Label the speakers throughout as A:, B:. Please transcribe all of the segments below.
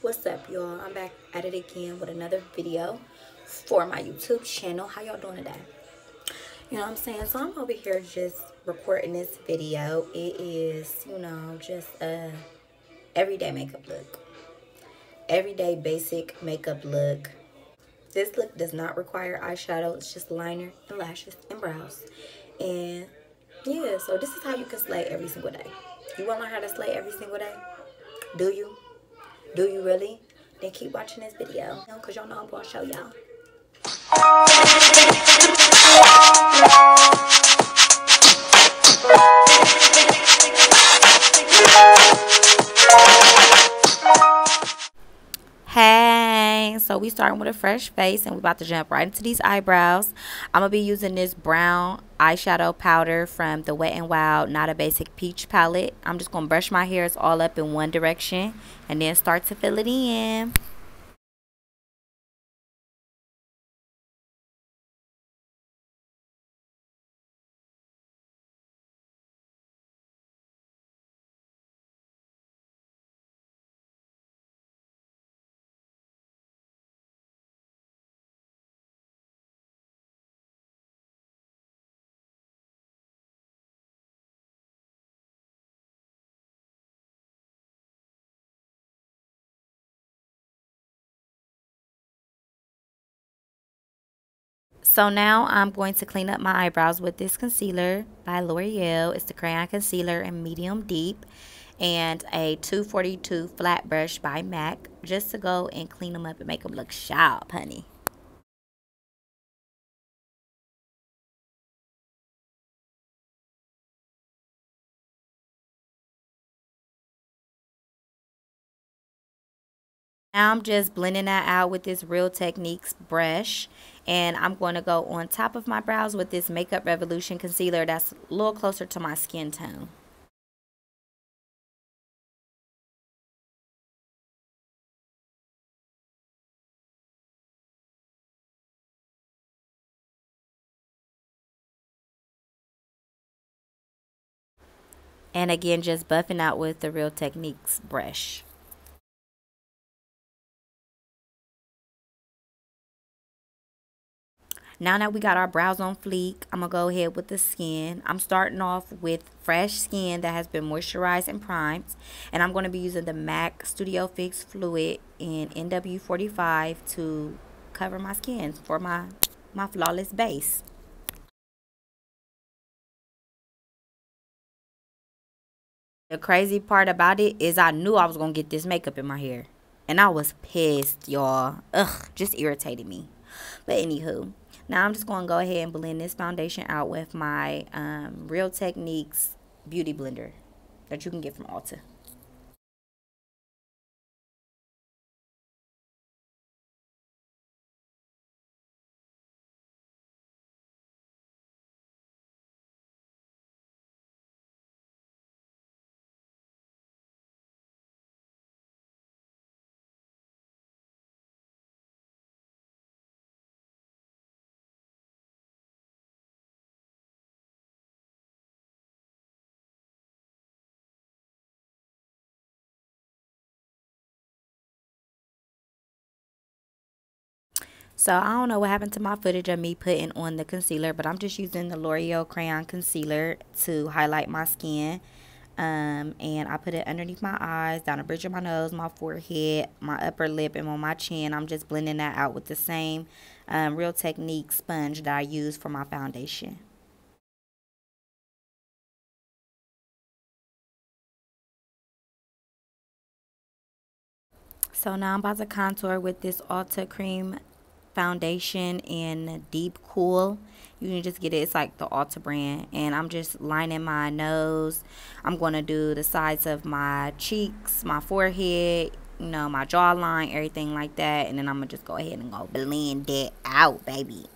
A: What's up, y'all? I'm back at it again with another video for my YouTube channel. How y'all doing today? You know what I'm saying? So I'm over here just recording this video. It is, just a everyday makeup look. Everyday basic makeup look. This look does not require eyeshadow. It's just liner and lashes and brows. And yeah, so this is how you can slay every single day. You want to learn how to slay every single day? Do you? Do you really? Then keep watching this video, because y'all know I'm going to show y'all. Hey, so we starting with a fresh face and we about to jump right into these eyebrows. I'm going to be using this brown eyeshadow powder from the Wet n Wild Not a Basic Peach palette. I'm just going to brush my hairs all up in one direction and then start to fill it in. So now I'm going to clean up my eyebrows with this concealer by L'Oreal. It's the crayon concealer in medium deep, and a 242 flat brush by MAC, just to go and clean them up and make them look sharp, honey. Now I'm just blending that out with this Real Techniques brush, and I'm going to go on top of my brows with this Makeup Revolution concealer that's a little closer to my skin tone. And again, just buffing out with the Real Techniques brush. Now that we got our brows on fleek, I'm going to go ahead with the skin. I'm starting off with fresh skin that has been moisturized and primed. And I'm going to be using the MAC Studio Fix Fluid in NW45 to cover my skin for my flawless base. The crazy part about it is I knew I was going to get this makeup in my hair. And I was pissed, y'all. Ugh, just irritated me. But anywho, now I'm just going to go ahead and blend this foundation out with my Real Techniques Beauty Blender that you can get from Ulta. So I don't know what happened to my footage of me putting on the concealer, but I'm just using the L'Oreal Crayon Concealer to highlight my skin. And I put it underneath my eyes, down the bridge of my nose, my forehead, my upper lip, and on my chin. I'm just blending that out with the same Real Technique sponge that I use for my foundation. So now I'm about to contour with this Ulta Cream foundation in Deep Cool. You can just get it. It's like the Ulta brand. And I'm just lining my nose. I'm going to do the sides of my cheeks, my forehead, my jawline, everything like that. And then I'm going to just go ahead and go blend it out, baby.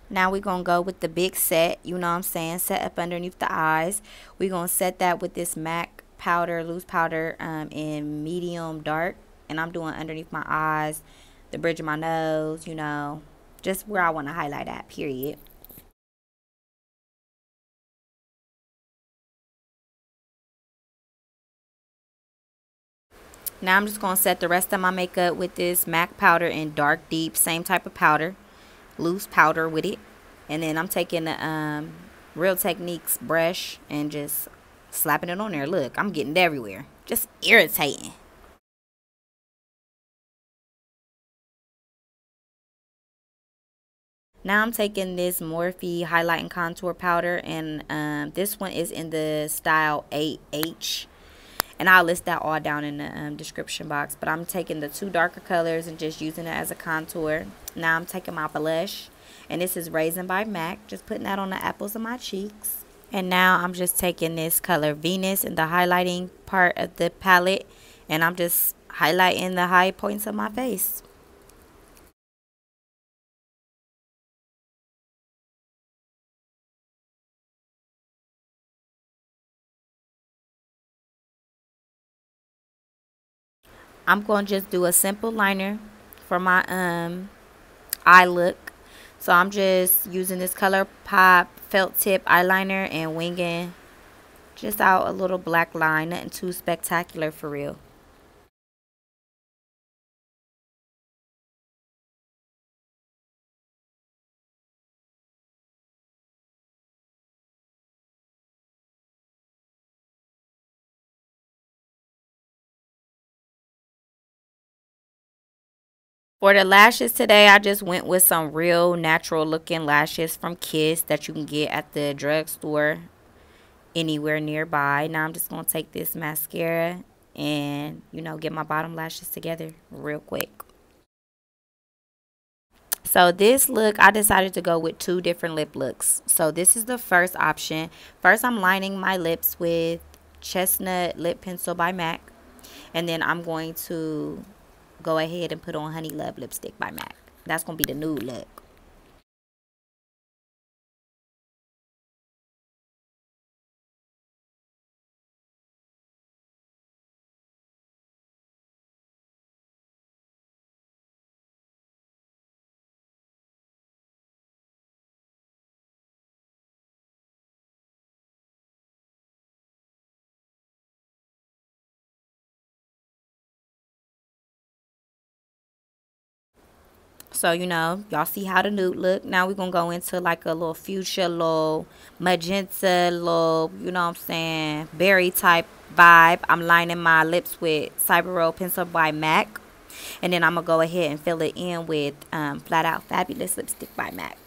A: Now we're going to go with the big set, you know what I'm saying, set up underneath the eyes. We're going to set that with this MAC powder, loose powder, in medium dark. And I'm doing underneath my eyes, the bridge of my nose, you know, just where I want to highlight at, period. Now I'm just going to set the rest of my makeup with this MAC powder in dark deep, same type of powder, loose powder with it. And then I'm taking the Real Techniques brush and just slapping it on there. Look, I'm getting it everywhere. Just irritating. Now I'm taking this Morphe highlight and contour powder, and this one is in the style 8H. And I'll list that all down in the description box. But I'm taking the two darker colors and just using it as a contour. Now I'm taking my blush. And this is Raisin by MAC. Just putting that on the apples of my cheeks. And now I'm just taking this color Venus in the highlighting part of the palette. And I'm just highlighting the high points of my face. I'm going to just do a simple liner for my eye look. So I'm just using this Color Pop felt tip eyeliner and winging just out a little black line. Nothing too spectacular for real. For the lashes today, I just went with some real natural looking lashes from Kiss that you can get at the drugstore anywhere nearby. Now I'm just going to take this mascara and, you know, get my bottom lashes together real quick. So this look, I decided to go with two different lip looks. So this is the first option. First, I'm lining my lips with Chestnut Lip Pencil by MAC. And then I'm going to go ahead and put on Honey Love lipstick by MAC. That's going to be the nude look. So, you know, y'all see how the nude look. Now we're going to go into like a little fuchsia, little magenta, little, you know what I'm saying, berry type vibe. I'm lining my lips with Cyber Roll Pencil by MAC. And then I'm going to go ahead and fill it in with Flat Out Fabulous lipstick by MAC.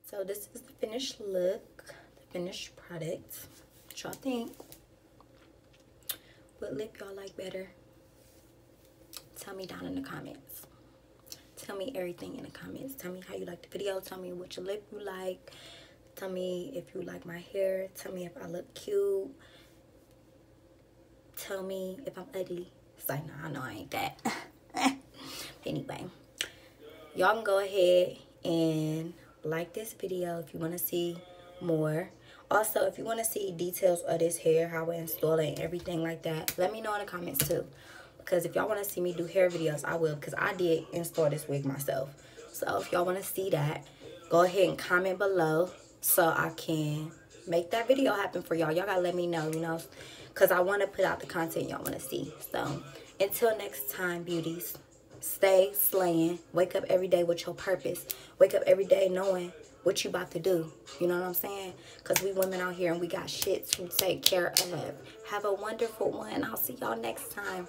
A: So this is the finished look, the finished product. What y'all think? What lip y'all like better? Tell me down in the comments. Tell me everything in the comments. Tell me how you like the video. Tell me which lip you like. Tell me if you like my hair. Tell me if I look cute. Tell me if I'm ugly. It's like, nah, I know I ain't that. Anyway, y'all can go ahead and like this video if you want to see more. Also, if you want to see details of this hair, how I install it and everything like that, let me know in the comments too. Because if y'all want to see me do hair videos, I will. Because I did install this wig myself. So if y'all want to see that, go ahead and comment below so I can make that video happen for y'all. Y'all got to let me know, you know. Because I want to put out the content y'all want to see. So until next time, beauties. Stay slaying. Wake up every day with your purpose. Wake up every day knowing what you about to do. You know what I'm saying? Because we women out here and we got shit to take care of. Have a wonderful one. I'll see y'all next time.